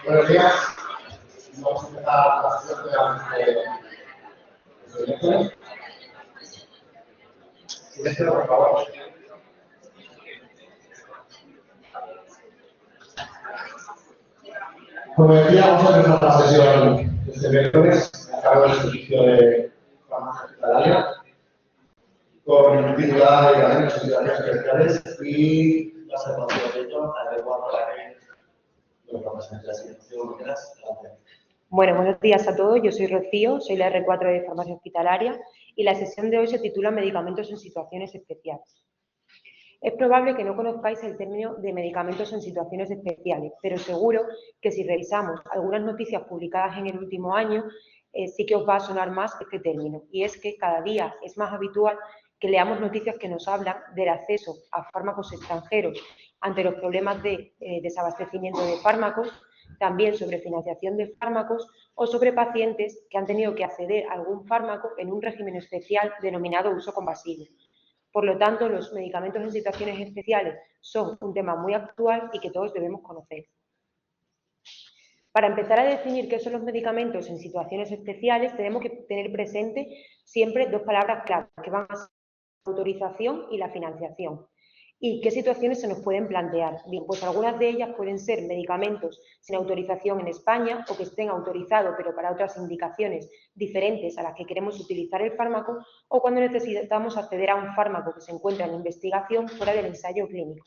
Buenos días. Vamos a empezar la sesión de lecciones. Silencio, por favor. Como decía, vamos a empezar la sesión de este miércoles a cargo del servicio de farmacia hospitalaria con el titular de las sociedades especiales y la separación de hecho adecuada para que los representantes de las Bueno, buenos días a todos. Yo soy Rocío, soy la R4 de Farmacia Hospitalaria y la sesión de hoy se titula Medicamentos en situaciones especiales. Es probable que no conozcáis el término de medicamentos en situaciones especiales, pero seguro que si revisamos algunas noticias publicadas en el último año, sí que os va a sonar más este término. Y es que cada día es más habitual que leamos noticias que nos hablan del acceso a fármacos extranjeros ante los problemas de desabastecimiento de fármacos, también sobre financiación de fármacos o sobre pacientes que han tenido que acceder a algún fármaco en un régimen especial denominado uso compasivo. Por lo tanto, los medicamentos en situaciones especiales son un tema muy actual y que todos debemos conocer. Para empezar a definir qué son los medicamentos en situaciones especiales, tenemos que tener presente siempre dos palabras clave, que van a ser la autorización y la financiación. ¿Y qué situaciones se nos pueden plantear? Bien, pues algunas de ellas pueden ser medicamentos sin autorización en España o que estén autorizados pero para otras indicaciones diferentes a las que queremos utilizar el fármaco o cuando necesitamos acceder a un fármaco que se encuentra en investigación fuera del ensayo clínico.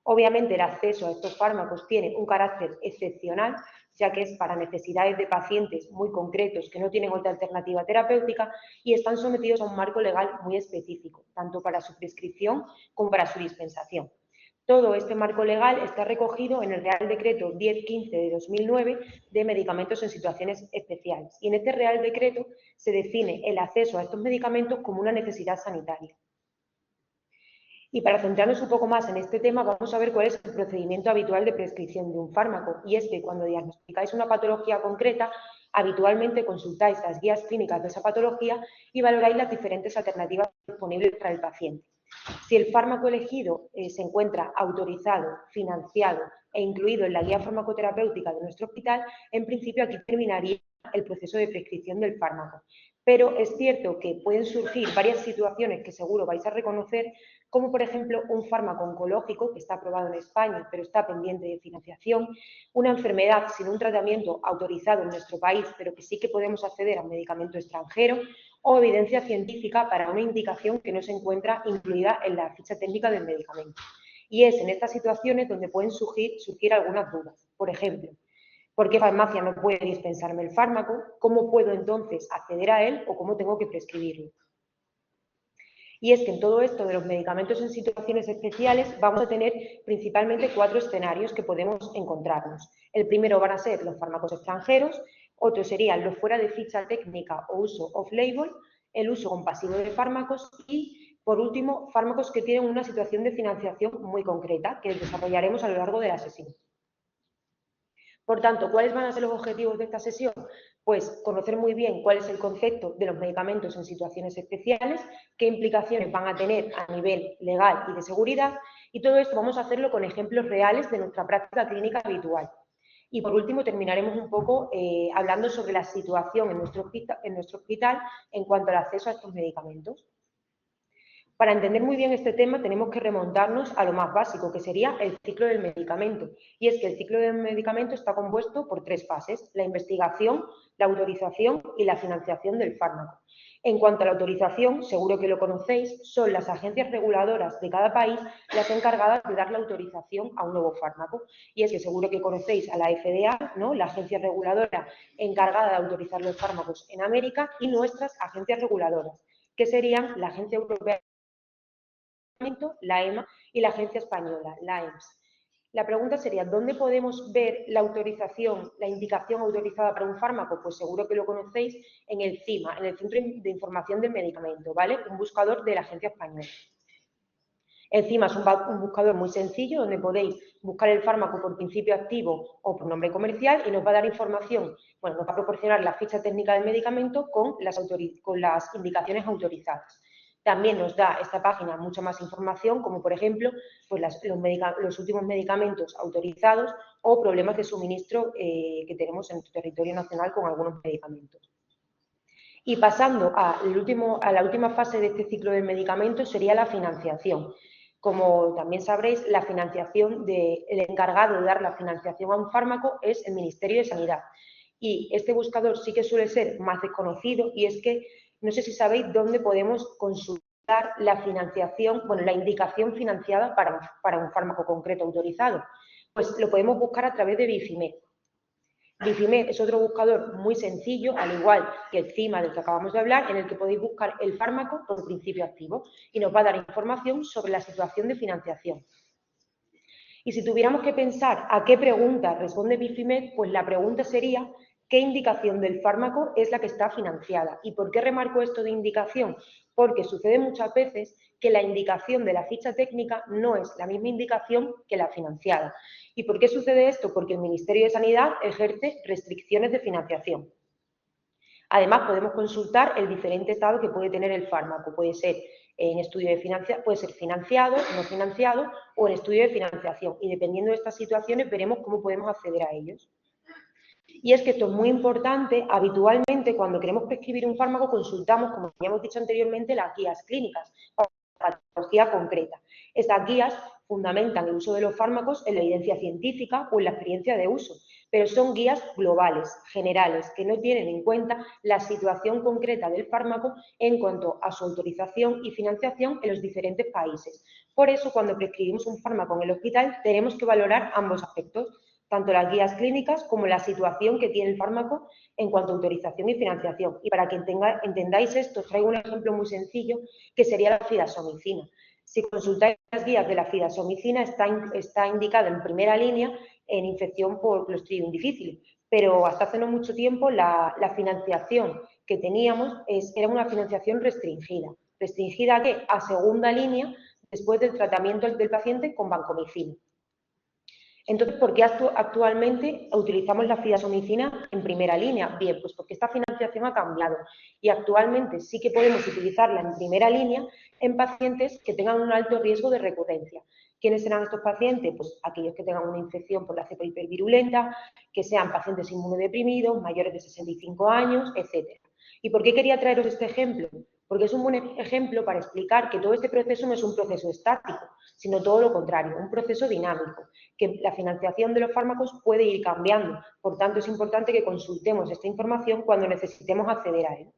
Obviamente el acceso a estos fármacos tiene un carácter excepcional, ya que es para necesidades de pacientes muy concretos que no tienen otra alternativa terapéutica y están sometidos a un marco legal muy específico, tanto para su prescripción como para su dispensación. Todo este marco legal está recogido en el Real Decreto 1015 de 2009 de medicamentos en situaciones especiales. Y en este Real Decreto se define el acceso a estos medicamentos como una necesidad sanitaria. Y para centrarnos un poco más en este tema, vamos a ver cuál es el procedimiento habitual de prescripción de un fármaco. Y es que cuando diagnosticáis una patología concreta, habitualmente consultáis las guías clínicas de esa patología y valoráis las diferentes alternativas disponibles para el paciente. Si el fármaco elegido se encuentra autorizado, financiado e incluido en la guía farmacoterapéutica de nuestro hospital, en principio aquí terminaría el proceso de prescripción del fármaco. Pero es cierto que pueden surgir varias situaciones que seguro vais a reconocer, como por ejemplo un fármaco oncológico que está aprobado en España pero está pendiente de financiación, una enfermedad sin un tratamiento autorizado en nuestro país pero que sí que podemos acceder a un medicamento extranjero o evidencia científica para una indicación que no se encuentra incluida en la ficha técnica del medicamento. Y es en estas situaciones donde pueden surgir algunas dudas. Por ejemplo, ¿por qué farmacia no puede dispensarme el fármaco? ¿Cómo puedo entonces acceder a él o cómo tengo que prescribirlo? Y es que en todo esto de los medicamentos en situaciones especiales vamos a tener principalmente 4 escenarios que podemos encontrarnos. El primero van a ser los fármacos extranjeros, otro serían los fuera de ficha técnica o uso off-label, el uso compasivo de fármacos y, por último, fármacos que tienen una situación de financiación muy concreta que desarrollaremos a lo largo de la sesión. Por tanto, ¿cuáles van a ser los objetivos de esta sesión? Pues conocer muy bien cuál es el concepto de los medicamentos en situaciones especiales, qué implicaciones van a tener a nivel legal y de seguridad, y todo esto vamos a hacerlo con ejemplos reales de nuestra práctica clínica habitual. Y por último terminaremos un poco hablando sobre la situación en nuestro hospital en cuanto al acceso a estos medicamentos. Para entender muy bien este tema tenemos que remontarnos a lo más básico, que sería el ciclo del medicamento. Y es que el ciclo del medicamento está compuesto por 3 fases: la investigación, la autorización y la financiación del fármaco. En cuanto a la autorización, seguro que lo conocéis, son las agencias reguladoras de cada país las encargadas de dar la autorización a un nuevo fármaco. Y es que seguro que conocéis a la FDA, ¿no?, la agencia reguladora encargada de autorizar los fármacos en América, y nuestras agencias reguladoras, que serían la Agencia Europea, la EMA, y la Agencia Española, la EMS. La pregunta sería, ¿dónde podemos ver la autorización, la indicación autorizada para un fármaco? Pues seguro que lo conocéis en el CIMA, en el Centro de Información del Medicamento, ¿vale? Un buscador de la Agencia Española. El CIMA es un buscador muy sencillo donde podéis buscar el fármaco por principio activo o por nombre comercial y nos va a dar información, bueno, nos va a proporcionar la ficha técnica del medicamento con las indicaciones autorizadas. También nos da esta página mucha más información, como por ejemplo pues los últimos medicamentos autorizados o problemas de suministro que tenemos en el territorio nacional con algunos medicamentos. Y pasando a la última fase de este ciclo del medicamento sería la financiación. Como también sabréis, la financiación el encargado de dar la financiación a un fármaco es el Ministerio de Sanidad. Y este buscador sí que suele ser más desconocido y es que no sé si sabéis dónde podemos consultar la financiación, bueno, la indicación financiada para un fármaco concreto autorizado. Pues lo podemos buscar a través de Bifimed. Bifimed es otro buscador muy sencillo, al igual que el CIMA del que acabamos de hablar, en el que podéis buscar el fármaco por principio activo y nos va a dar información sobre la situación de financiación. Y si tuviéramos que pensar a qué pregunta responde Bifimed, pues la pregunta sería ¿qué indicación del fármaco es la que está financiada? ¿Y por qué remarco esto de indicación? Porque sucede muchas veces que la indicación de la ficha técnica no es la misma indicación que la financiada. ¿Y por qué sucede esto? Porque el Ministerio de Sanidad ejerce restricciones de financiación. Además, podemos consultar el diferente estado que puede tener el fármaco. Puede ser en estudio de puede ser financiado, no financiado o en estudio de financiación. Y dependiendo de estas situaciones, veremos cómo podemos acceder a ellos. Y es que esto es muy importante. Habitualmente, cuando queremos prescribir un fármaco, consultamos, como ya hemos dicho anteriormente, las guías clínicas para la patología concreta. Estas guías fundamentan el uso de los fármacos en la evidencia científica o en la experiencia de uso, pero son guías globales, generales, que no tienen en cuenta la situación concreta del fármaco en cuanto a su autorización y financiación en los diferentes países. Por eso, cuando prescribimos un fármaco en el hospital, tenemos que valorar ambos aspectos, tanto las guías clínicas como la situación que tiene el fármaco en cuanto a autorización y financiación. Y para que entendáis esto, os traigo un ejemplo muy sencillo, que sería la fidasomicina. Si consultáis las guías de la fidasomicina, está indicada en primera línea en infección por Clostridium difficile, pero hasta hace no mucho tiempo la financiación que teníamos era una financiación restringida. ¿Restringida a qué? A segunda línea después del tratamiento del paciente con vancomicina. Entonces, ¿por qué actualmente utilizamos la fidasomicina en primera línea? Bien, pues porque esta financiación ha cambiado y actualmente sí que podemos utilizarla en primera línea en pacientes que tengan un alto riesgo de recurrencia. ¿Quiénes serán estos pacientes? Pues aquellos que tengan una infección por la cepa hipervirulenta, que sean pacientes inmunodeprimidos, mayores de 65 años, etc. ¿Y por qué quería traeros este ejemplo? Porque es un buen ejemplo para explicar que todo este proceso no es un proceso estático, sino todo lo contrario, un proceso dinámico, que la financiación de los fármacos puede ir cambiando. Por tanto, es importante que consultemos esta información cuando necesitemos acceder a él.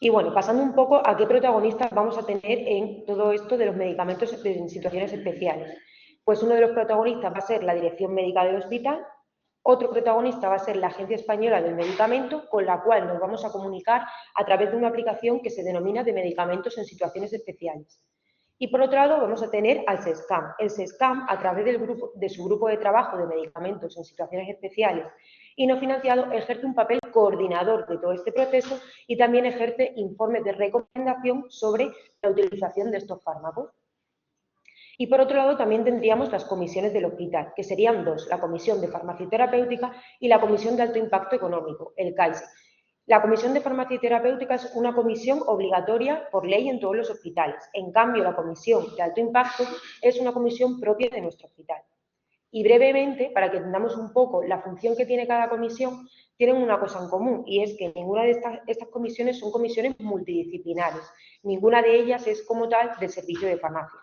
Y bueno, pasando un poco a qué protagonistas vamos a tener en todo esto de los medicamentos en situaciones especiales. Pues uno de los protagonistas va a ser la Dirección Médica del Hospital. Otro protagonista va a ser la Agencia Española del Medicamento, con la cual nos vamos a comunicar a través de una aplicación que se denomina de medicamentos en situaciones especiales. Y por otro lado vamos a tener al SESCAM. El SESCAM, a través de su grupo de trabajo de medicamentos en situaciones especiales y no financiado, ejerce un papel coordinador de todo este proceso y también ejerce informes de recomendación sobre la utilización de estos fármacos. Y por otro lado también tendríamos las comisiones del hospital, que serían dos, la Comisión de Farmacia y Terapéutica y la Comisión de Alto Impacto Económico, el CAISE. La Comisión de Farmacia y Terapéutica es una comisión obligatoria por ley en todos los hospitales. En cambio, la Comisión de Alto Impacto es una comisión propia de nuestro hospital. Y brevemente, para que entendamos un poco la función que tiene cada comisión, tienen una cosa en común y es que ninguna de estas comisiones son comisiones multidisciplinares. Ninguna de ellas es como tal del servicio de farmacia.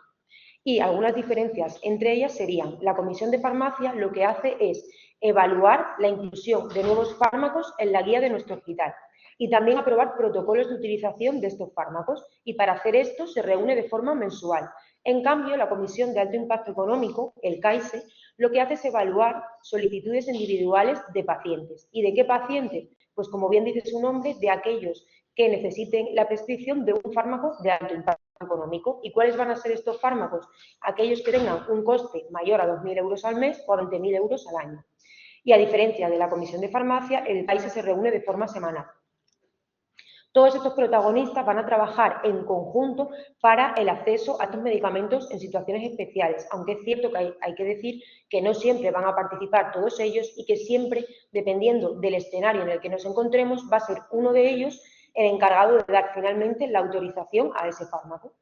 Y algunas diferencias entre ellas serían, la Comisión de Farmacia lo que hace es evaluar la inclusión de nuevos fármacos en la guía de nuestro hospital y también aprobar protocolos de utilización de estos fármacos y para hacer esto se reúne de forma mensual. En cambio, la Comisión de Alto Impacto Económico, el CAISE, lo que hace es evaluar solicitudes individuales de pacientes. ¿Y de qué paciente? Pues como bien dice su nombre, de aquellos que necesiten la prescripción de un fármaco de alto impacto económico. ¿Y cuáles van a ser estos fármacos? Aquellos que tengan un coste mayor a 2.000 euros al mes o a 20.000 euros al año. Y a diferencia de la Comisión de Farmacia, el CAISE se reúne de forma semanal. Todos estos protagonistas van a trabajar en conjunto para el acceso a estos medicamentos en situaciones especiales, aunque es cierto que hay que decir que no siempre van a participar todos ellos y que siempre, dependiendo del escenario en el que nos encontremos, va a ser uno de ellos el encargado de dar finalmente la autorización a ese fármaco.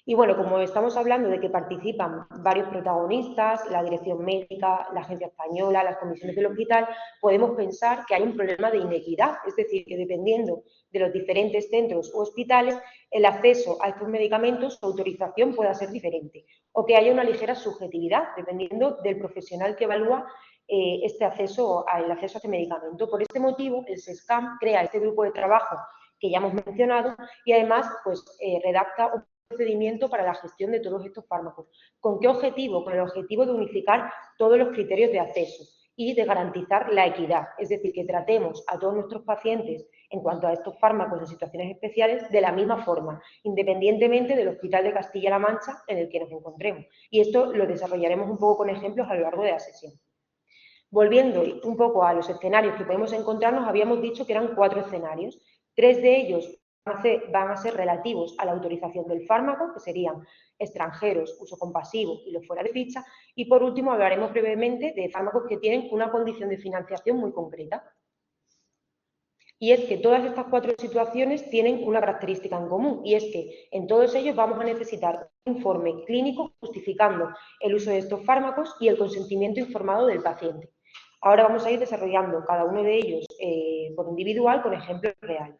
Y bueno, como estamos hablando de que participan varios protagonistas, la dirección médica, la agencia española, las comisiones del hospital, podemos pensar que hay un problema de inequidad, es decir, que dependiendo de los diferentes centros u hospitales, el acceso a estos medicamentos, su autorización pueda ser diferente, o que haya una ligera subjetividad, dependiendo del profesional que evalúa el acceso a este medicamento. Por este motivo, el SESCAM crea este grupo de trabajo que ya hemos mencionado y además pues, redacta un procedimiento para la gestión de todos estos fármacos. ¿Con qué objetivo? Con el objetivo de unificar todos los criterios de acceso y de garantizar la equidad, es decir, que tratemos a todos nuestros pacientes en cuanto a estos fármacos en situaciones especiales de la misma forma, independientemente del Hospital de Castilla-La Mancha en el que nos encontremos. Y esto lo desarrollaremos un poco con ejemplos a lo largo de la sesión. Volviendo un poco a los escenarios que podemos encontrarnos, habíamos dicho que eran 4 escenarios. 3 de ellos van a ser relativos a la autorización del fármaco, que serían extranjeros, uso compasivo y los fuera de ficha. Y por último hablaremos brevemente de fármacos que tienen una condición de financiación muy concreta. Y es que todas estas 4 situaciones tienen una característica en común, y es que en todos ellos vamos a necesitar un informe clínico justificando el uso de estos fármacos y el consentimiento informado del paciente. Ahora vamos a ir desarrollando cada uno de ellos por individual con ejemplos reales.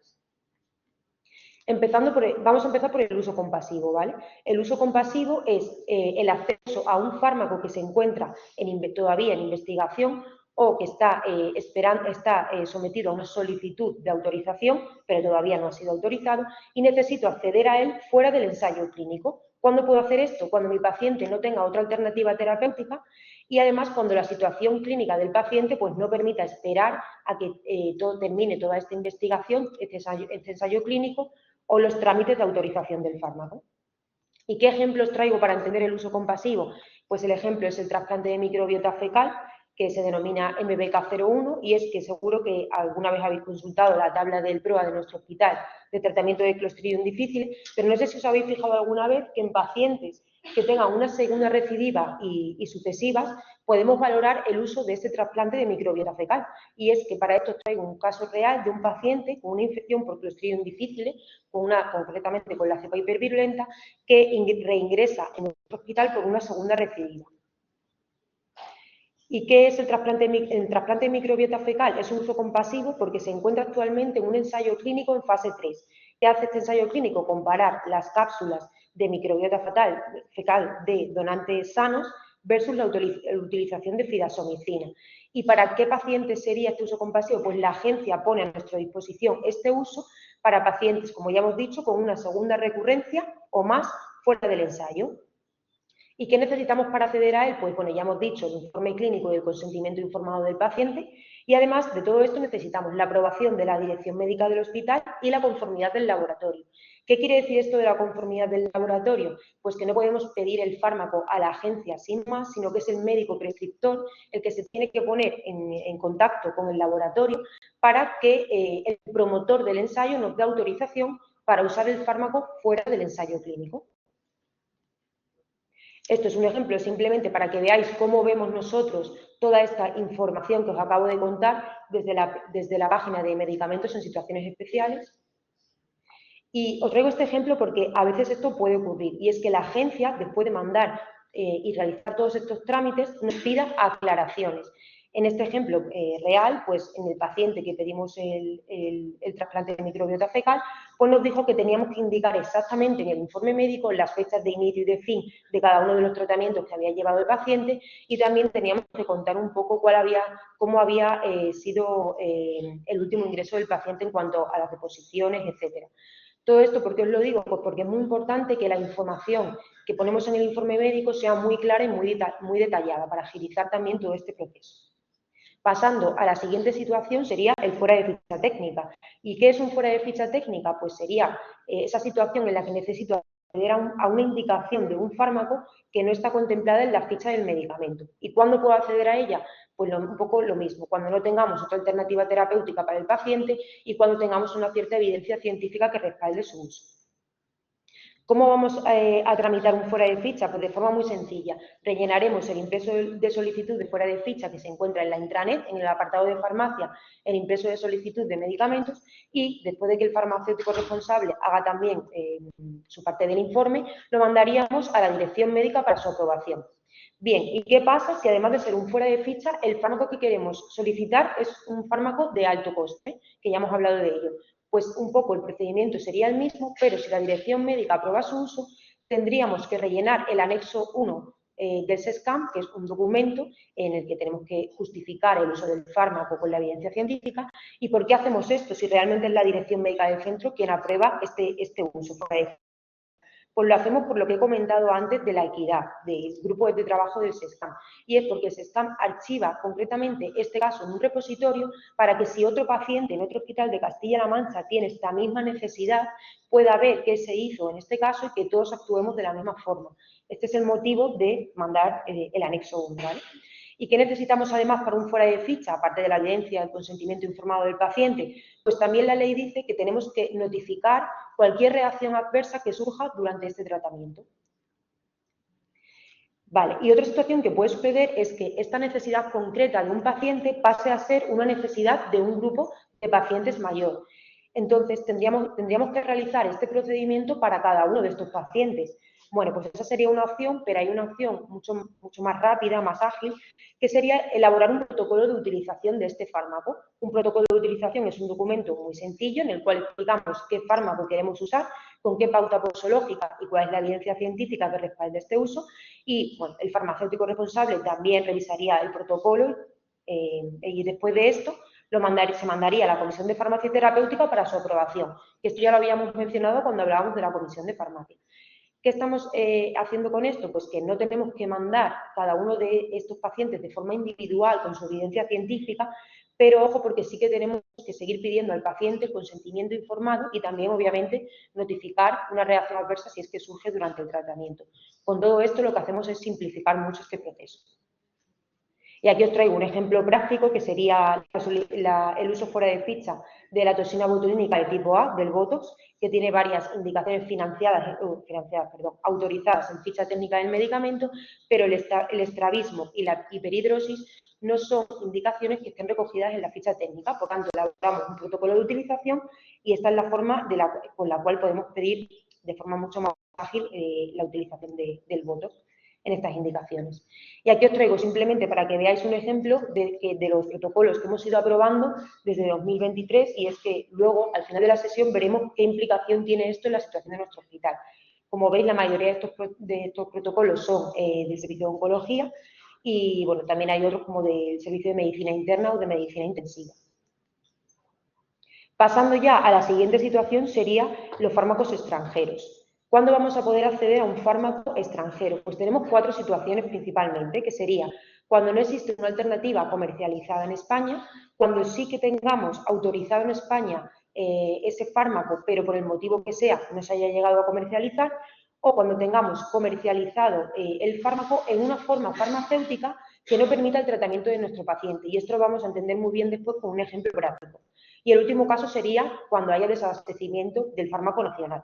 Vamos a empezar por el uso compasivo, ¿vale? El uso compasivo es el acceso a un fármaco que se encuentra todavía en investigación o que está sometido a una solicitud de autorización, pero todavía no ha sido autorizado, y necesito acceder a él fuera del ensayo clínico. ¿Cuándo puedo hacer esto? Cuando mi paciente no tenga otra alternativa terapéutica y además cuando la situación clínica del paciente pues, no permita esperar a que termine toda esta investigación, este ensayo clínico, o los trámites de autorización del fármaco. ¿Y qué ejemplos traigo para entender el uso compasivo? Pues el ejemplo es el trasplante de microbiota fecal, que se denomina MBK01, y es que seguro que alguna vez habéis consultado la tabla del PROA de nuestro hospital de tratamiento de Clostridium difficile, pero no sé si os habéis fijado alguna vez que en pacientes que tengan una segunda recidiva y sucesivas, podemos valorar el uso de este trasplante de microbiota fecal. Y es que para esto traigo un caso real de un paciente con una infección por Clostridium difficile, concretamente con la cepa hipervirulenta, que reingresa en nuestro hospital por una segunda recidiva. ¿Y qué es el trasplante de microbiota fecal? Es un uso compasivo porque se encuentra actualmente en un ensayo clínico en fase 3. ¿Qué hace este ensayo clínico? Comparar las cápsulas de microbiota fecal de donantes sanos versus la utilización de fidasomicina. ¿Y para qué pacientes sería este uso compasivo? Pues la agencia pone a nuestra disposición este uso para pacientes, como ya hemos dicho, con una segunda recurrencia o más fuera del ensayo. ¿Y qué necesitamos para acceder a él? Pues bueno, ya hemos dicho el informe clínico y el consentimiento informado del paciente, y además de todo esto necesitamos la aprobación de la dirección médica del hospital y la conformidad del laboratorio. ¿Qué quiere decir esto de la conformidad del laboratorio? Pues que no podemos pedir el fármaco a la agencia sin más, sino que es el médico prescriptor el que se tiene que poner en contacto con el laboratorio para que el promotor del ensayo nos dé autorización para usar el fármaco fuera del ensayo clínico. Esto es un ejemplo simplemente para que veáis cómo vemos nosotros toda esta información que os acabo de contar desde la página de medicamentos en situaciones especiales. Y os traigo este ejemplo porque a veces esto puede ocurrir, y es que la agencia, después de mandar y realizar todos estos trámites, nos pida aclaraciones. En este ejemplo real, pues en el paciente que pedimos el trasplante de microbiota fecal, pues nos dijo que teníamos que indicar exactamente en el informe médico las fechas de inicio y de fin de cada uno de los tratamientos que había llevado el paciente, y también teníamos que contar un poco cómo había sido el último ingreso del paciente en cuanto a las deposiciones, etcétera. Todo esto, ¿por qué os lo digo? Pues porque es muy importante que la información que ponemos en el informe médico sea muy clara y muy detallada para agilizar también todo este proceso. Pasando a la siguiente situación sería el fuera de ficha técnica. ¿Y qué es un fuera de ficha técnica? Pues sería esa situación en la que necesito acceder a una indicación de un fármaco que no está contemplada en la ficha del medicamento. ¿Y cuándo puedo acceder a ella? Pues un poco lo mismo, cuando no tengamos otra alternativa terapéutica para el paciente y cuando tengamos una cierta evidencia científica que respalde su uso. ¿Cómo vamos a tramitar un fuera de ficha? Pues de forma muy sencilla. Rellenaremos el impreso de solicitud de fuera de ficha que se encuentra en la intranet, en el apartado de farmacia, el impreso de solicitud de medicamentos y después de que el farmacéutico responsable haga también su parte del informe, lo mandaríamos a la dirección médica para su aprobación. Bien, ¿y qué pasa si además de ser un fuera de ficha, el fármaco que queremos solicitar es un fármaco de alto coste? Que ya hemos hablado de ello. Pues un poco el procedimiento sería el mismo, pero si la dirección médica aprueba su uso, tendríamos que rellenar el anexo 1 del SESCAM, que es un documento en el que tenemos que justificar el uso del fármaco con la evidencia científica. ¿Y por qué hacemos esto? Si realmente es la dirección médica del centro quien aprueba este uso. Pues lo hacemos por lo que he comentado antes de la equidad, del grupo de trabajo del SESCAM. Y es porque el SESCAM archiva concretamente este caso en un repositorio para que si otro paciente en otro hospital de Castilla-La Mancha tiene esta misma necesidad, pueda ver qué se hizo en este caso y que todos actuemos de la misma forma. Este es el motivo de mandar el anexo 1, ¿vale? ¿Y qué necesitamos además para un fuera de ficha, aparte de la evidencia del consentimiento informado del paciente? Pues también la ley dice que tenemos que notificar cualquier reacción adversa que surja durante este tratamiento. Vale, y otra situación que puede suceder es que esta necesidad concreta de un paciente pase a ser una necesidad de un grupo de pacientes mayor. Entonces, tendríamos que realizar este procedimiento para cada uno de estos pacientes. Bueno, pues esa sería una opción, pero hay una opción mucho más rápida, más ágil, que sería elaborar un protocolo de utilización de este fármaco. Un protocolo de utilización es un documento muy sencillo en el cual explicamos qué fármaco queremos usar, con qué pauta posológica y cuál es la evidencia científica que respalde este uso. Y bueno, el farmacéutico responsable también revisaría el protocolo y después de esto se mandaría a la Comisión de Farmacia Terapéutica para su aprobación. Que esto ya lo habíamos mencionado cuando hablábamos de la Comisión de Farmacia. ¿Qué estamos haciendo con esto? Pues que no tenemos que mandar cada uno de estos pacientes de forma individual con su evidencia científica, pero ojo porque sí que tenemos que seguir pidiendo al paciente consentimiento informado y también, obviamente, notificar una reacción adversa si es que surge durante el tratamiento. Con todo esto lo que hacemos es simplificar mucho este proceso. Y aquí os traigo un ejemplo práctico que sería el uso fuera de ficha de la toxina botulínica de tipo A, del Botox, que tiene varias indicaciones autorizadas en ficha técnica del medicamento, pero el estrabismo y la hiperhidrosis no son indicaciones que estén recogidas en la ficha técnica. Por tanto, elaboramos un protocolo de utilización y esta es la forma con la cual podemos pedir de forma mucho más ágil la utilización del Botox en estas indicaciones. Y aquí os traigo simplemente para que veáis un ejemplo de los protocolos que hemos ido aprobando desde 2023 y es que luego, al final de la sesión, veremos qué implicación tiene esto en la situación de nuestro hospital. Como veis, la mayoría de estos protocolos son del servicio de oncología y bueno, también hay otros como del servicio de medicina interna o de medicina intensiva. Pasando ya a la siguiente situación sería los fármacos extranjeros. ¿Cuándo vamos a poder acceder a un fármaco extranjero? Pues tenemos 4 situaciones principalmente, que sería cuando no existe una alternativa comercializada en España, cuando sí que tengamos autorizado en España ese fármaco, pero por el motivo que sea no se haya llegado a comercializar, o cuando tengamos comercializado el fármaco en una forma farmacéutica que no permita el tratamiento de nuestro paciente. Y esto lo vamos a entender muy bien después con un ejemplo práctico. Y el último caso sería cuando haya desabastecimiento del fármaco nacional.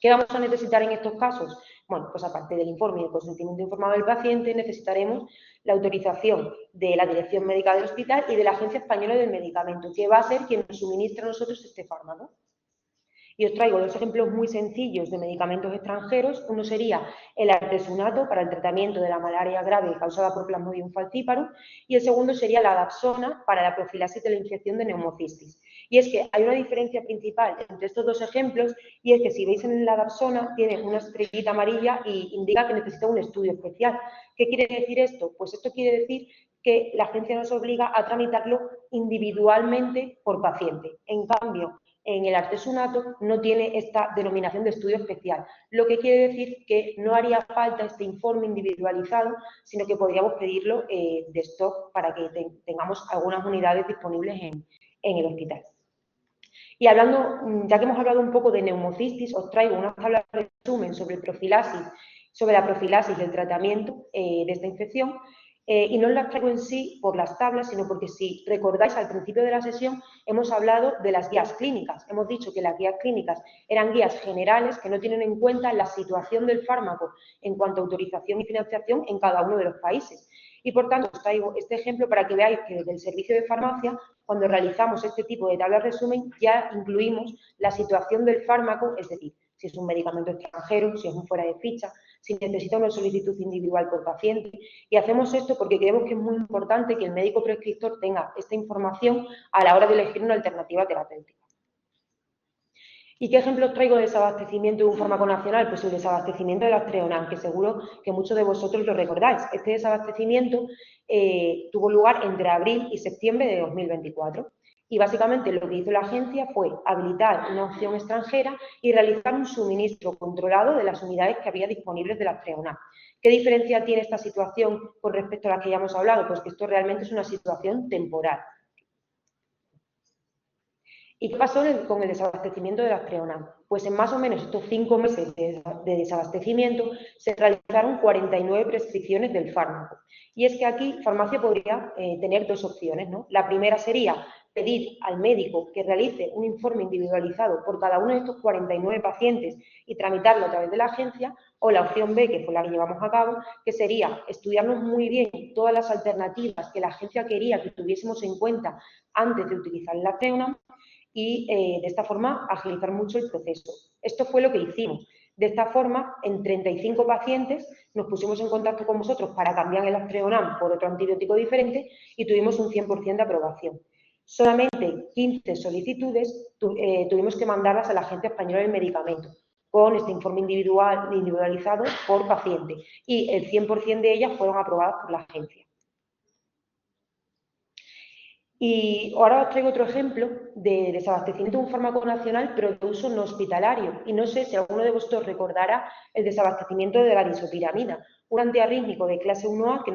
¿Qué vamos a necesitar en estos casos? Bueno, pues aparte del informe y el consentimiento informado del paciente, necesitaremos la autorización de la Dirección Médica del Hospital y de la Agencia Española del Medicamento, que va a ser quien nos suministra a nosotros este fármaco. Y os traigo 2 ejemplos muy sencillos de medicamentos extranjeros. Uno sería el artesunato para el tratamiento de la malaria grave causada por Plasmodium falciparum y el segundo sería la dapsona para la profilaxis de la infección de neumocistis. Y es que hay una diferencia principal entre estos 2 ejemplos y es que si veis en la dapsona tiene una estrellita amarilla y indica que necesita un estudio especial. ¿Qué quiere decir esto? Pues esto quiere decir que la agencia nos obliga a tramitarlo individualmente por paciente. En cambio, en el artesunato no tiene esta denominación de estudio especial, lo que quiere decir que no haría falta este informe individualizado, sino que podríamos pedirlo de stock para que tengamos algunas unidades disponibles en el hospital. Y hablando, ya que hemos hablado un poco de neumocistis, os traigo una tabla de resumen sobre la profilaxis del tratamiento de esta infección. Y no las traigo en sí por las tablas, sino porque si recordáis al principio de la sesión hemos hablado de las guías clínicas. Hemos dicho que las guías clínicas eran guías generales que no tienen en cuenta la situación del fármaco en cuanto a autorización y financiación en cada uno de los países. Y por tanto os traigo este ejemplo para que veáis que desde el servicio de farmacia, cuando realizamos este tipo de tabla resumen, ya incluimos la situación del fármaco, es decir, si es un medicamento extranjero, si es un fuera de ficha, si necesita una solicitud individual por paciente. Y hacemos esto porque creemos que es muy importante que el médico prescriptor tenga esta información a la hora de elegir una alternativa terapéutica. ¿Y qué ejemplos traigo de desabastecimiento de un fármaco nacional? Pues el desabastecimiento de las Treonan, que seguro que muchos de vosotros lo recordáis. Este desabastecimiento tuvo lugar entre abril y septiembre de 2024. Y básicamente lo que hizo la agencia fue habilitar una opción extranjera y realizar un suministro controlado de las unidades que había disponibles de las Treonan. ¿Qué diferencia tiene esta situación con respecto a las que ya hemos hablado? Pues que esto realmente es una situación temporal. ¿Y qué pasó con el desabastecimiento de las Treonan? Pues en más o menos estos 5 meses de desabastecimiento se realizaron 49 prescripciones del fármaco. Y es que aquí farmacia podría tener dos opciones, ¿no? La primera sería pedir al médico que realice un informe individualizado por cada uno de estos 49 pacientes y tramitarlo a través de la agencia, o la opción B, que fue la que llevamos a cabo, que sería estudiarnos muy bien todas las alternativas que la agencia quería que tuviésemos en cuenta antes de utilizar la Treonan y de esta forma agilizar mucho el proceso. Esto fue lo que hicimos. De esta forma, en 35 pacientes nos pusimos en contacto con vosotros para cambiar el Treonan por otro antibiótico diferente y tuvimos un 100% de aprobación. Solamente 15 solicitudes tuvimos que mandarlas a la Agencia Española del Medicamento con este informe individualizado por paciente y el 100% de ellas fueron aprobadas por la agencia. Y ahora os traigo otro ejemplo de desabastecimiento de un fármaco nacional, pero de uso no hospitalario. Y no sé si alguno de vosotros recordará el desabastecimiento de la disopiramida, un antiarrítmico de clase 1A que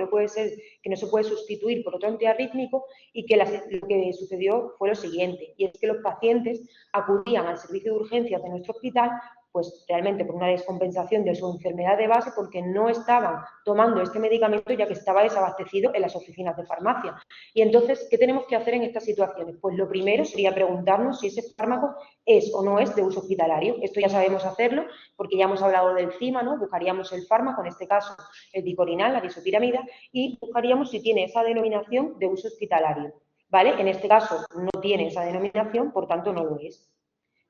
no se puede sustituir por otro antiarrítmico y que lo que sucedió fue lo siguiente, y es que los pacientes acudían al servicio de urgencias de nuestro hospital pues realmente por una descompensación de su enfermedad de base porque no estaban tomando este medicamento ya que estaba desabastecido en las oficinas de farmacia. Y entonces, ¿qué tenemos que hacer en estas situaciones? Pues lo primero sería preguntarnos si ese fármaco es o no es de uso hospitalario. Esto ya sabemos hacerlo porque ya hemos hablado del CIMA, ¿no? Buscaríamos el fármaco, en este caso el dicorinal, la disopiramida, y buscaríamos si tiene esa denominación de uso hospitalario. ¿Vale? En este caso no tiene esa denominación, por tanto no lo es.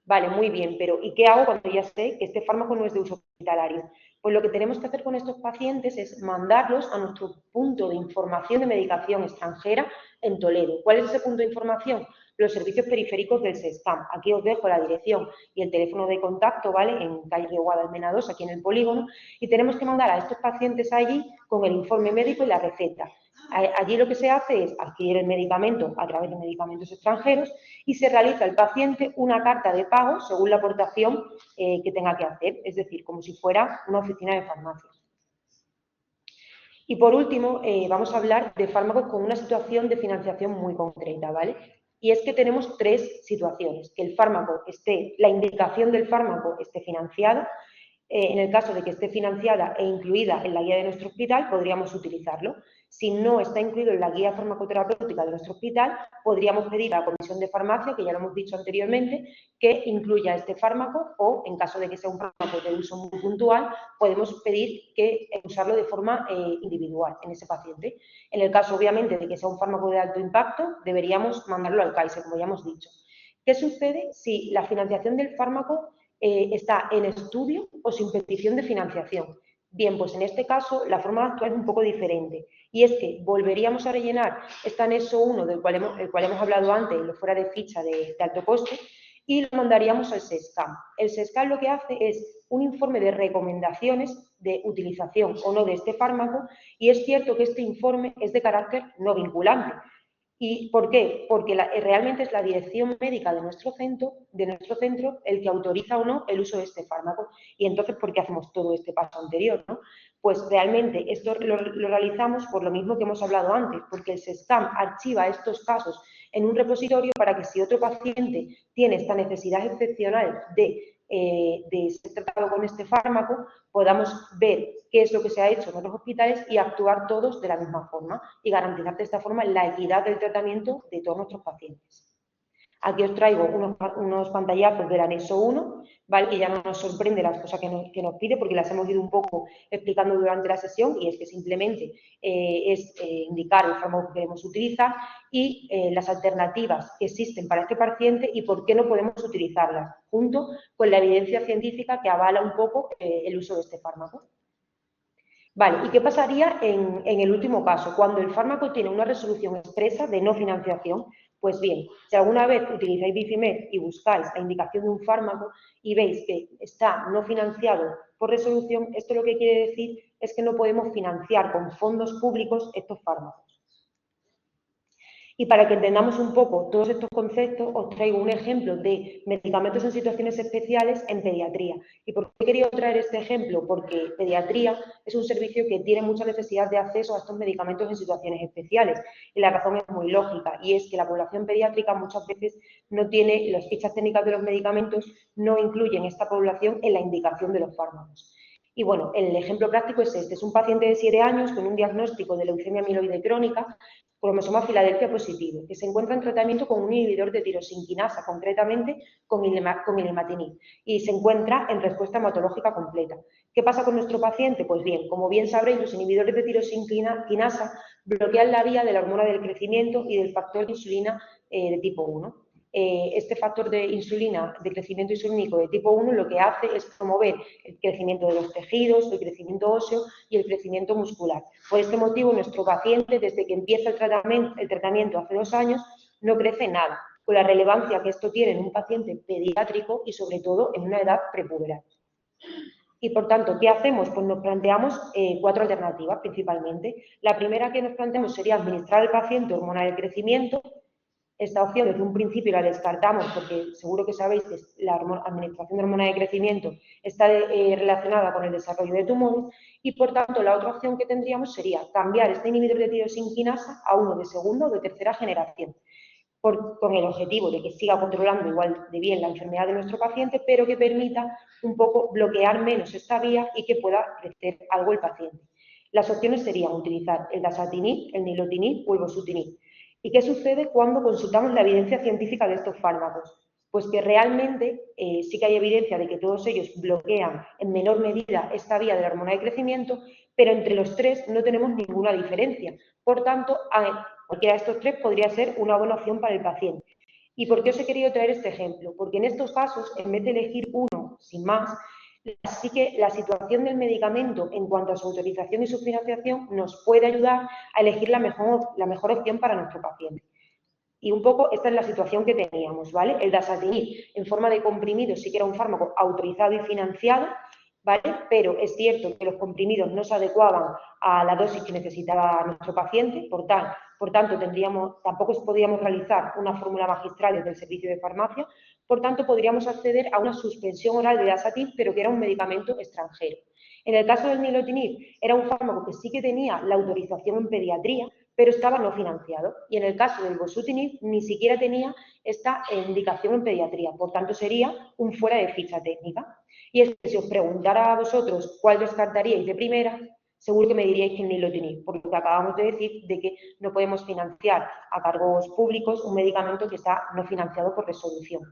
Vale, muy bien, pero ¿y qué hago cuando ya sé que este fármaco no es de uso hospitalario? Pues lo que tenemos que hacer con estos pacientes es mandarlos a nuestro punto de información de medicación extranjera en Toledo. ¿Cuál es ese punto de información? Los servicios periféricos del SESCAM. Aquí os dejo la dirección y el teléfono de contacto, ¿vale? En calle de Guadalmena 2, aquí en el polígono, y tenemos que mandar a estos pacientes allí con el informe médico y la receta. Allí lo que se hace es adquirir el medicamento a través de medicamentos extranjeros y se realiza al paciente una carta de pago según la aportación que tenga que hacer, es decir, como si fuera una oficina de farmacia. Y por último, vamos a hablar de fármacos con una situación de financiación muy concreta, ¿vale? Y es que tenemos tres situaciones, que el fármaco la indicación del fármaco esté financiada. En el caso de que esté financiada e incluida en la guía de nuestro hospital, podríamos utilizarlo. Si no está incluido en la guía farmacoterapéutica de nuestro hospital, podríamos pedir a la Comisión de Farmacia, que ya lo hemos dicho anteriormente, que incluya este fármaco o, en caso de que sea un fármaco de uso muy puntual, podemos pedir que usarlo de forma individual en ese paciente. En el caso, obviamente, de que sea un fármaco de alto impacto, deberíamos mandarlo al CAISE, como ya hemos dicho. ¿Qué sucede si la financiación del fármaco está en estudio o sin petición de financiación? Bien, pues en este caso la forma de actuar es un poco diferente y es que volveríamos a rellenar este anexo 1 del cual hemos hablado antes, lo fuera de ficha de alto coste, y lo mandaríamos al SESCAM. El SESCAM lo que hace es un informe de recomendaciones de utilización o no de este fármaco y es cierto que este informe es de carácter no vinculante. ¿Y por qué? Porque realmente es la dirección médica de nuestro centro el que autoriza o no el uso de este fármaco. Y entonces, ¿por qué hacemos todo este paso anterior, ¿no? Pues realmente esto lo realizamos por lo mismo que hemos hablado antes, porque el SESCAM archiva estos casos en un repositorio para que si otro paciente tiene esta necesidad excepcional de de ser tratado con este fármaco, podamos ver qué es lo que se ha hecho en otros hospitales y actuar todos de la misma forma y garantizar de esta forma la equidad del tratamiento de todos nuestros pacientes. Aquí os traigo unos pantallazos del anexo 1, ¿vale? Que ya no nos sorprende las cosas que nos pide porque las hemos ido un poco explicando durante la sesión, y es que simplemente es indicar el fármaco que queremos utilizar y las alternativas que existen para este paciente y por qué no podemos utilizarlas, junto con la evidencia científica que avala un poco el uso de este fármaco. Vale, ¿y qué pasaría en el último caso? Cuando el fármaco tiene una resolución expresa de no financiación. Pues bien, si alguna vez utilizáis Bifimed y buscáis la indicación de un fármaco y veis que está no financiado por resolución, esto lo que quiere decir es que no podemos financiar con fondos públicos estos fármacos. Y para que entendamos un poco todos estos conceptos, os traigo un ejemplo de medicamentos en situaciones especiales en pediatría. ¿Y por qué he querido traer este ejemplo? Porque pediatría es un servicio que tiene mucha necesidad de acceso a estos medicamentos en situaciones especiales. Y la razón es muy lógica, y es que la población pediátrica muchas veces no tiene, las fichas técnicas de los medicamentos no incluyen esta población en la indicación de los fármacos. Y bueno, el ejemplo práctico es este. Es un paciente de 7 años con un diagnóstico de leucemia amiloide crónica, cromosoma Filadelfia positivo, que se encuentra en tratamiento con un inhibidor de tirosinquinasa, concretamente con imatinib, y se encuentra en respuesta hematológica completa. ¿Qué pasa con nuestro paciente? Pues bien, como bien sabréis, los inhibidores de tirosinquinasa bloquean la vía de la hormona del crecimiento y del factor de insulina de tipo 1. Este factor de insulina, de crecimiento insulínico de tipo 1, lo que hace es promover el crecimiento de los tejidos, el crecimiento óseo y el crecimiento muscular. Por este motivo, nuestro paciente, desde que empieza el tratamiento hace 2 años, no crece nada, con la relevancia que esto tiene en un paciente pediátrico y, sobre todo, en una edad prepuberal. Y, por tanto, ¿qué hacemos? Pues nos planteamos 4 alternativas, principalmente. La primera que nos planteamos sería administrar al paciente hormona del crecimiento. Esta opción desde un principio la descartamos porque seguro que sabéis que la administración de hormona de crecimiento está relacionada con el desarrollo de tumores y, por tanto, la otra opción que tendríamos sería cambiar este inhibidor de tirosinquinasa a uno de segunda o de tercera generación, con el objetivo de que siga controlando igual de bien la enfermedad de nuestro paciente, pero que permita un poco bloquear menos esta vía y que pueda crecer algo el paciente. Las opciones serían utilizar el dasatinib, el nilotinib o el bosutinib. ¿Y qué sucede cuando consultamos la evidencia científica de estos fármacos? Pues que realmente sí que hay evidencia de que todos ellos bloquean en menor medida esta vía de la hormona de crecimiento, pero entre los 3 no tenemos ninguna diferencia. Por tanto, cualquiera de estos 3 podría ser una buena opción para el paciente. ¿Y por qué os he querido traer este ejemplo? Porque en estos casos, en vez de elegir uno sin más, sí que la situación del medicamento en cuanto a su autorización y su financiación nos puede ayudar a elegir la mejor opción para nuestro paciente. Y un poco esta es la situación que teníamos, ¿vale? El dasatinib en forma de comprimido sí que era un fármaco autorizado y financiado, ¿vale? Pero es cierto que los comprimidos no se adecuaban a la dosis que necesitaba nuestro paciente, por tanto tampoco podíamos realizar una fórmula magistral desde el servicio de farmacia, por tanto podríamos acceder a una suspensión oral de dasatinib, pero que era un medicamento extranjero. En el caso del nilotinib era un fármaco que sí que tenía la autorización en pediatría, pero estaba no financiado. Y en el caso del bosutinib ni siquiera tenía esta indicación en pediatría, por tanto sería un fuera de ficha técnica. Y es que si os preguntara a vosotros cuál descartaríais de primera, seguro que me diríais que el nilotinib, por lo que acabamos de decir de que no podemos financiar a cargos públicos un medicamento que está no financiado por resolución.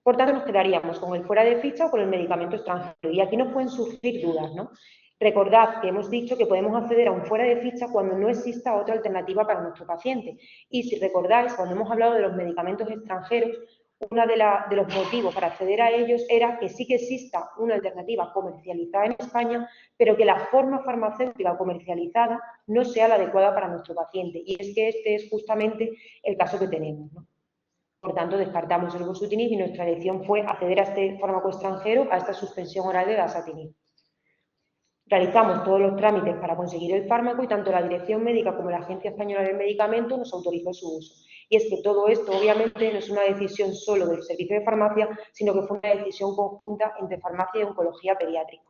Por tanto, nos quedaríamos con el fuera de ficha o con el medicamento extranjero. Y aquí nos pueden surgir dudas, ¿no? Recordad que hemos dicho que podemos acceder a un fuera de ficha cuando no exista otra alternativa para nuestro paciente. Y si recordáis, cuando hemos hablado de los medicamentos extranjeros, uno de los motivos para acceder a ellos era que sí que exista una alternativa comercializada en España, pero que la forma farmacéutica comercializada no sea la adecuada para nuestro paciente. Y es que este es justamente el caso que tenemos, ¿no? Por tanto, descartamos el bosutinib y nuestra elección fue acceder a este fármaco extranjero, a esta suspensión oral de dasatinib. Realizamos todos los trámites para conseguir el fármaco y tanto la Dirección Médica como la Agencia Española del Medicamento nos autorizó su uso. Y es que todo esto, obviamente, no es una decisión solo del servicio de farmacia, sino que fue una decisión conjunta entre farmacia y oncología pediátrica.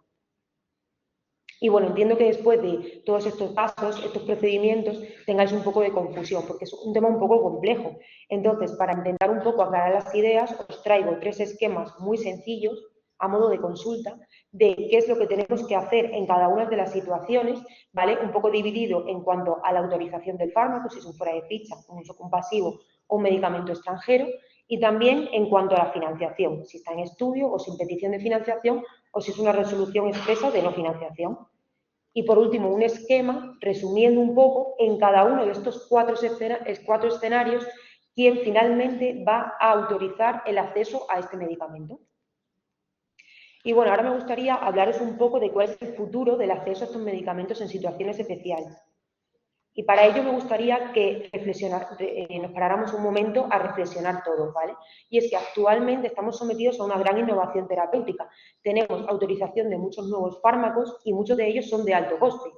Y bueno, entiendo que después de todos estos pasos, estos procedimientos, tengáis un poco de confusión, porque es un tema un poco complejo. Entonces, para intentar un poco aclarar las ideas, os traigo 3 esquemas muy sencillos, a modo de consulta de qué es lo que tenemos que hacer en cada una de las situaciones, ¿vale? Un poco dividido en cuanto a la autorización del fármaco, si es un fuera de ficha, un uso compasivo o un medicamento extranjero, y también en cuanto a la financiación, si está en estudio o sin petición de financiación o si es una resolución expresa de no financiación. Y por último, un esquema resumiendo un poco en cada uno de estos cuatro escenarios quién finalmente va a autorizar el acceso a este medicamento. Y bueno, ahora me gustaría hablaros un poco de cuál es el futuro del acceso a estos medicamentos en situaciones especiales. Y para ello me gustaría que nos paráramos un momento a reflexionar todos, ¿vale? Y es que actualmente estamos sometidos a una gran innovación terapéutica. Tenemos autorización de muchos nuevos fármacos y muchos de ellos son de alto coste.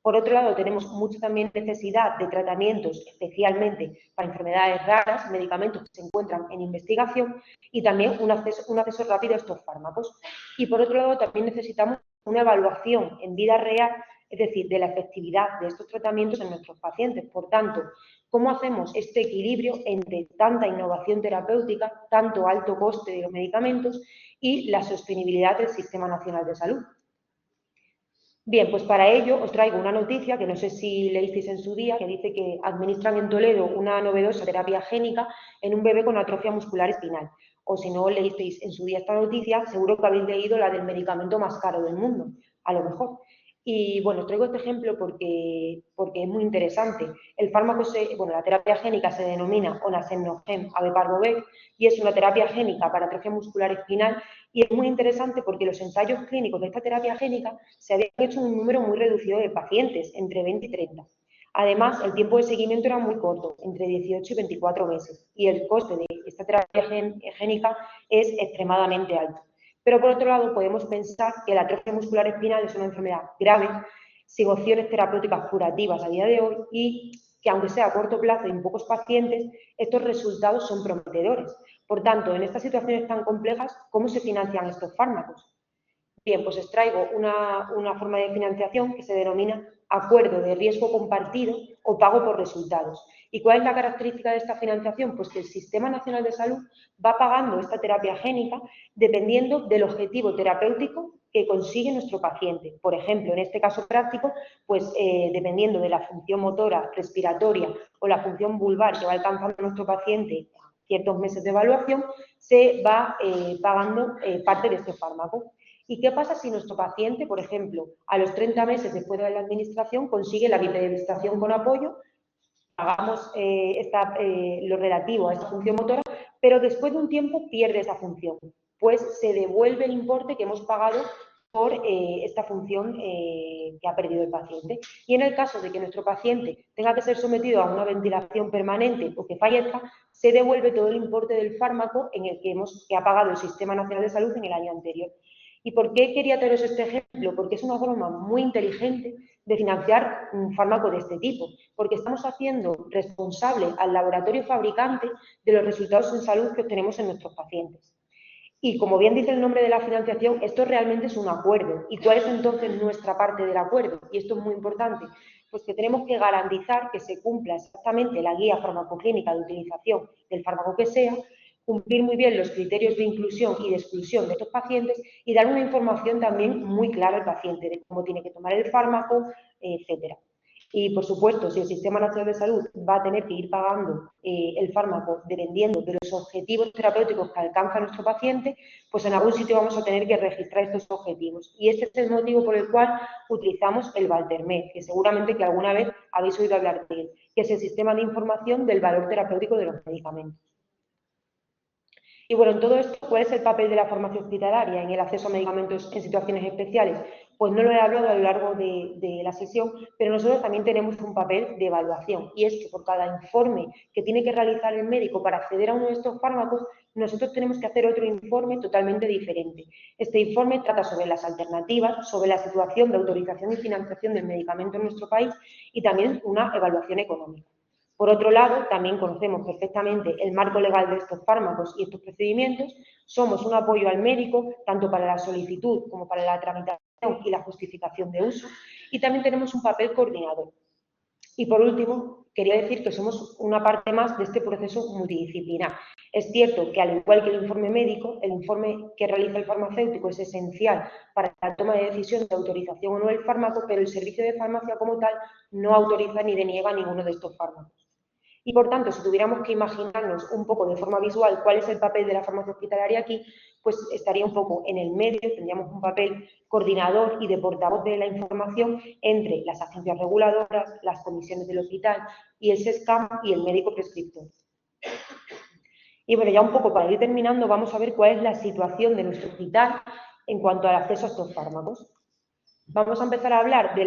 Por otro lado, tenemos mucha también necesidad de tratamientos, especialmente para enfermedades raras, medicamentos que se encuentran en investigación y también un acceso rápido a estos fármacos. Y por otro lado, también necesitamos una evaluación en vida real, es decir, de la efectividad de estos tratamientos en nuestros pacientes. Por tanto, ¿cómo hacemos este equilibrio entre tanta innovación terapéutica, tanto alto coste de los medicamentos y la sostenibilidad del Sistema Nacional de Salud? Bien, pues para ello os traigo una noticia que no sé si leísteis en su día, que dice que administran en Toledo una novedosa terapia génica en un bebé con atrofia muscular espinal. O si no leísteis en su día esta noticia, seguro que habéis leído la del medicamento más caro del mundo, a lo mejor. Y bueno, os traigo este ejemplo porque es muy interesante. El fármaco, la terapia génica se denomina Onasemnogem abeparvovec y es una terapia génica para atrofia muscular espinal. Y es muy interesante porque los ensayos clínicos de esta terapia génica se habían hecho en un número muy reducido de pacientes, entre 20 y 30. Además, el tiempo de seguimiento era muy corto, entre 18 y 24 meses, y el coste de esta terapia génica es extremadamente alto. Pero por otro lado, podemos pensar que la atrofia muscular espinal es una enfermedad grave, sin opciones terapéuticas curativas a día de hoy y que aunque sea a corto plazo y en pocos pacientes, estos resultados son prometedores. Por tanto, en estas situaciones tan complejas, ¿cómo se financian estos fármacos? Bien, pues os traigo una forma de financiación que se denomina acuerdo de riesgo compartido o pago por resultados. ¿Y cuál es la característica de esta financiación? Pues que el Sistema Nacional de Salud va pagando esta terapia génica dependiendo del objetivo terapéutico que consigue nuestro paciente. Por ejemplo, en este caso práctico, pues dependiendo de la función motora, respiratoria o la función vulvar que va alcanzando nuestro paciente a ciertos meses de evaluación, se va pagando parte de este fármaco. ¿Y qué pasa si nuestro paciente, por ejemplo, a los 30 meses después de la administración consigue la bipedestación con apoyo, pagamos lo relativo a esta función motora, pero después de un tiempo pierde esa función? Pues se devuelve el importe que hemos pagado por esta función que ha perdido el paciente. Y en el caso de que nuestro paciente tenga que ser sometido a una ventilación permanente o que fallezca, se devuelve todo el importe del fármaco que ha pagado el Sistema Nacional de Salud en el año anterior. ¿Y por qué quería traeros este ejemplo? Porque es una forma muy inteligente de financiar un fármaco de este tipo, porque estamos haciendo responsable al laboratorio fabricante de los resultados en salud que obtenemos en nuestros pacientes. Y como bien dice el nombre de la financiación, esto realmente es un acuerdo. ¿Y cuál es entonces nuestra parte del acuerdo? Y esto es muy importante, pues que tenemos que garantizar que se cumpla exactamente la guía farmacoclínica de utilización del fármaco que sea, cumplir muy bien los criterios de inclusión y de exclusión de estos pacientes y dar una información también muy clara al paciente de cómo tiene que tomar el fármaco, etcétera. Y, por supuesto, si el Sistema Nacional de Salud va a tener que ir pagando el fármaco dependiendo de los objetivos terapéuticos que alcanza nuestro paciente, pues en algún sitio vamos a tener que registrar estos objetivos. Y este es el motivo por el cual utilizamos el Valtermed, que seguramente que alguna vez habéis oído hablar de él, que es el sistema de información del valor terapéutico de los medicamentos. Y bueno, en todo esto, ¿cuál es el papel de la farmacia hospitalaria en el acceso a medicamentos en situaciones especiales? Pues no lo he hablado a lo largo de la sesión, pero nosotros también tenemos un papel de evaluación y es que por cada informe que tiene que realizar el médico para acceder a uno de estos fármacos, nosotros tenemos que hacer otro informe totalmente diferente. Este informe trata sobre las alternativas, sobre la situación de autorización y financiación del medicamento en nuestro país y también una evaluación económica. Por otro lado, también conocemos perfectamente el marco legal de estos fármacos y estos procedimientos, somos un apoyo al médico, tanto para la solicitud como para la tramitación y la justificación de uso, y también tenemos un papel coordinador. Y por último, quería decir que somos una parte más de este proceso multidisciplinar. Es cierto que, al igual que el informe médico, el informe que realiza el farmacéutico es esencial para la toma de decisión de autorización o no del fármaco, pero el servicio de farmacia como tal no autoriza ni deniega ninguno de estos fármacos. Y, por tanto, si tuviéramos que imaginarnos un poco de forma visual cuál es el papel de la farmacia hospitalaria aquí, pues estaría un poco en el medio, tendríamos un papel coordinador y de portavoz de la información entre las agencias reguladoras, las comisiones del hospital y el SESCAM y el médico prescriptor. Y bueno, ya un poco para ir terminando, vamos a ver cuál es la situación de nuestro hospital en cuanto al acceso a estos fármacos. Vamos a empezar a hablar de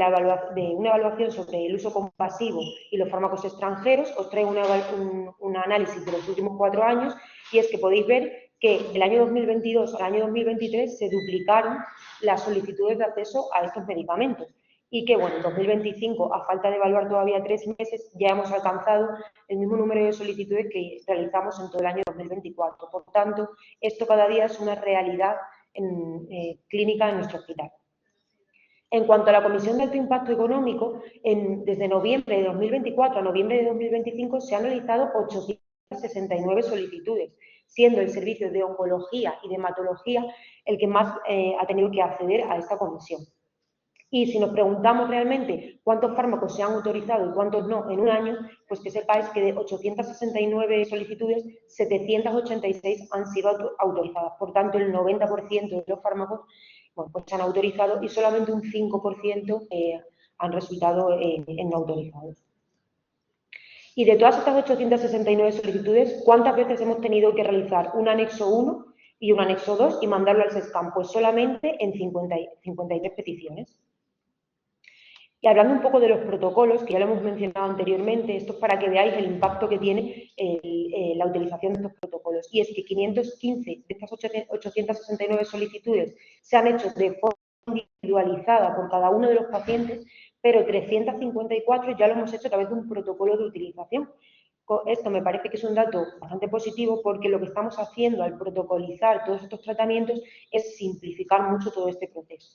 una evaluación sobre el uso compasivo y los fármacos extranjeros. Os traigo un análisis de los últimos 4 años y es que podéis ver que del año 2022 al año 2023 se duplicaron las solicitudes de acceso a estos medicamentos y que, bueno, en 2025, a falta de evaluar todavía 3 meses, ya hemos alcanzado el mismo número de solicitudes que realizamos en todo el año 2024. Por tanto, esto cada día es una realidad clínica en nuestro hospital. En cuanto a la Comisión de Alto Impacto Económico, desde noviembre de 2024 a noviembre de 2025 se han realizado 869 solicitudes, siendo el servicio de oncología y de hematología el que más ha tenido que acceder a esta comisión. Y si nos preguntamos realmente cuántos fármacos se han autorizado y cuántos no en un año, pues que sepáis que de 869 solicitudes, 786 han sido autorizadas. Por tanto, el 90% de los fármacos, bueno, pues se han autorizado y solamente un 5% han resultado en no autorizados. Y de todas estas 869 solicitudes, ¿cuántas veces hemos tenido que realizar un anexo 1 y un anexo 2 y mandarlo al SESCAM? Pues solamente en 53 peticiones. Y hablando un poco de los protocolos, que ya lo hemos mencionado anteriormente, esto es para que veáis el impacto que tiene la utilización de estos protocolos. Y es que 515 de estas 869 solicitudes se han hecho de forma individualizada por cada uno de los pacientes, pero 354 ya lo hemos hecho a través de un protocolo de utilización. Esto me parece que es un dato bastante positivo porque lo que estamos haciendo al protocolizar todos estos tratamientos es simplificar mucho todo este proceso.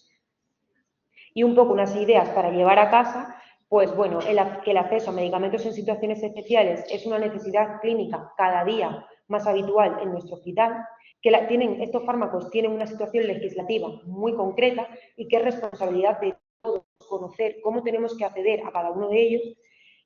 Y un poco unas ideas para llevar a casa, pues bueno, que el acceso a medicamentos en situaciones especiales es una necesidad clínica cada día más habitual en nuestro hospital, que estos fármacos tienen una situación legislativa muy concreta y que es responsabilidad de todos conocer cómo tenemos que acceder a cada uno de ellos,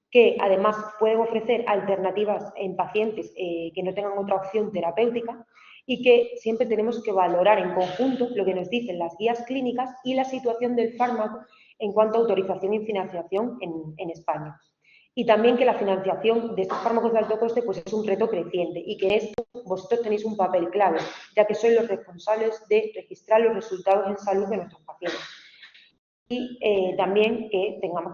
que además pueden ofrecer alternativas en pacientes que no tengan otra opción terapéutica y que siempre tenemos que valorar en conjunto lo que nos dicen las guías clínicas y la situación del fármaco en cuanto a autorización y financiación en España. Y también que la financiación de estos fármacos de alto coste pues, es un reto creciente y que en esto vosotros tenéis un papel clave, ya que sois los responsables de registrar los resultados en salud de nuestros pacientes. Y también que tengamos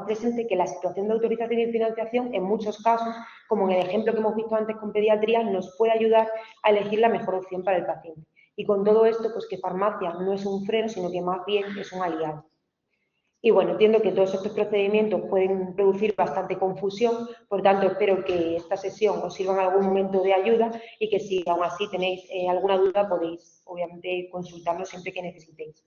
presente que la situación de autorización y financiación, en muchos casos, como en el ejemplo que hemos visto antes con pediatría, nos puede ayudar a elegir la mejor opción para el paciente. Y con todo esto, pues que farmacia no es un freno, sino que más bien es un aliado. Y bueno, entiendo que todos estos procedimientos pueden producir bastante confusión, por tanto espero que esta sesión os sirva en algún momento de ayuda y que si aún así tenéis alguna duda podéis obviamente consultarnos siempre que necesitéis.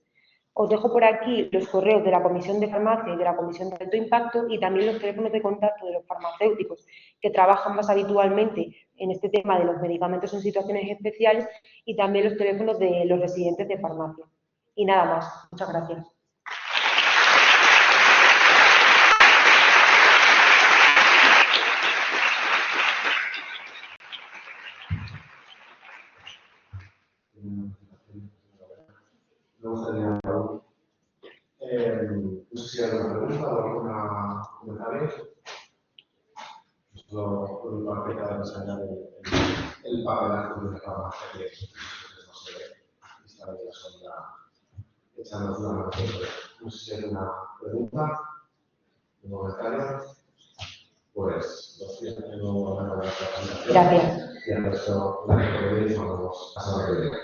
Os dejo por aquí los correos de la Comisión de Farmacia y de la Comisión de Alto Impacto y también los teléfonos de contacto de los farmacéuticos que trabajan más habitualmente en este tema de los medicamentos en situaciones especiales y también los teléfonos de los residentes de farmacia. Y nada más. Muchas gracias. Me gustaría no sé si hay alguna pregunta o alguna comentario. Solo por mi parte, cada vez el papelazo de la farmacia que no se ve. Está en la sombra echando una mano siempre. No sé si hay una pregunta, un comentario. Pues los días que no van a dar la presentación. Gracias. Y al resto, la que vamos a pasar a la